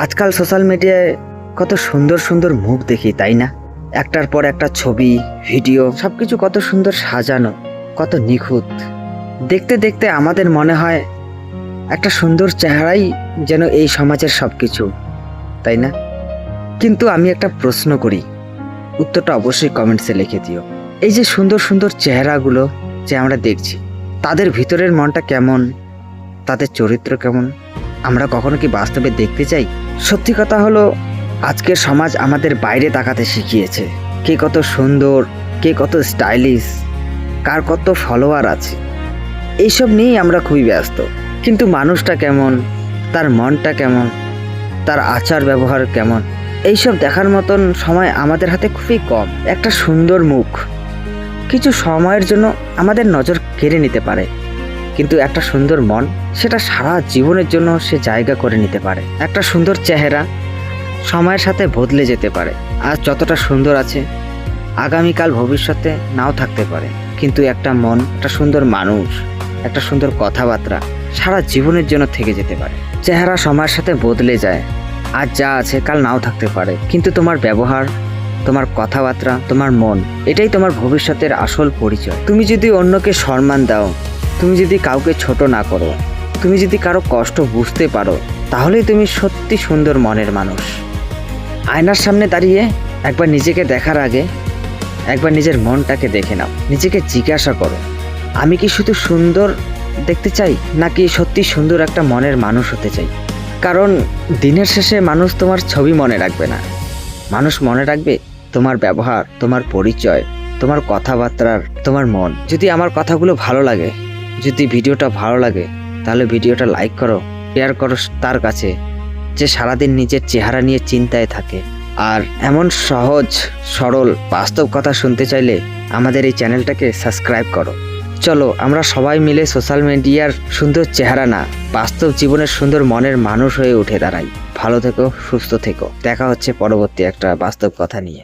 আজকাল সোশ্যাল মিডিয়ায় কত সুন্দর সুন্দর মুখ দেখি, তাই না? একটার পর একটা ছবি, ভিডিও, সবকিছু কত সুন্দর সাজানো, কত নিখুঁত। দেখতে দেখতে আমাদের মনে হয় একটা সুন্দর চেহারাই যেন এই সমাজের সবকিছু, তাই না? কিন্তু আমি একটা প্রশ্ন করি, উত্তরটা অবশ্যই কমেন্টসে লিখে দিও। এই যে সুন্দর সুন্দর চেহারাগুলো যে আমরা দেখছি, তাদের ভিতরের মনটা কেমন, তাদের চরিত্র কেমন, আমরা কখনো কি বাস্তবে দেখতে চাই? সত্যি কথা হলো, আজকের সমাজ আমাদের বাইরে তাকাতে শিখিয়েছে। কে কত সুন্দর, কে কত স্টাইলিশ, কার কত ফলোয়ার আছে, এইসব নিয়েই আমরা খুবই ব্যস্ত। কিন্তু মানুষটা কেমন, তার মনটা কেমন, তার আচার ব্যবহার কেমন, এইসব দেখার মতন সময় আমাদের হাতে খুবই কম। একটা সুন্দর মুখ কিছু সময়ের জন্য আমাদের নজর কেড়ে নিতে পারে, কিন্তু একটা সুন্দর মন সেটা সারা জীবনের জন্য সে জায়গা করে নিতে পারে। একটা সুন্দর চেহারা সময়ের সাথে বদলে যেতে পারে। আজ যতটা সুন্দর আছে, আগামীকাল ভবিষ্যতে নাও থাকতে পারে। কিন্তু একটা মন, একটা সুন্দর মানুষ, একটা সুন্দর কথাবার্তা সারা জীবনের জন্য থেকে যেতে পারে। চেহারা সময়ের সাথে বদলে যায়, আজ যা আছে কাল নাও থাকতে পারে, কিন্তু তোমার ব্যবহার, তোমার কথাবার্তা, তোমার মন, এটাই তোমার ভবিষ্যতের আসল পরিচয়। তুমি যদি অন্যকে সম্মান দাও, তুমি যদি কাউকে ছোট না করো, তুমি যদি কারো কষ্ট বুঝতে পারো, তাহলেই তুমি সত্যি সুন্দর মনের মানুষ। আয়নার সামনে দাঁড়িয়ে একবার নিজেকে দেখার আগে একবার নিজের মনটাকে দেখে নাও। নিজেকে জিজ্ঞাসা করো, আমি কি শুধু সুন্দর দেখতে চাই, নাকি সত্যি সুন্দর একটা মনের মানুষ হতে চাই? কারণ দিনের শেষে মানুষ তোমার ছবি মনে রাখবে না, মানুষ মনে রাখবে তোমার ব্যবহার, তোমার পরিচয়, তোমার কথাবার্তার, তোমার মন। যদি আমার কথাগুলো ভালো লাগে, যদি ভিডিওটা ভালো লাগে, তাহলে ভিডিওটা লাইক করো, শেয়ার করো তার কাছে যে সারাদিন নিজের চেহারা নিয়ে চিন্তায় থাকে। আর এমন সহজ সরল বাস্তব কথা শুনতে চাইলে আমাদের এই চ্যানেলটাকে সাবস্ক্রাইব করো। চলো আমরা সবাই মিলে সোশ্যাল মিডিয়ার সুন্দর চেহারা না, বাস্তব জীবনের সুন্দর মনের মানুষ হয়ে উঠে দাঁড়াই। ভালো থেকো, সুস্থ থেকো। দেখা হচ্ছে পরবর্তী একটা বাস্তব কথা নিয়ে।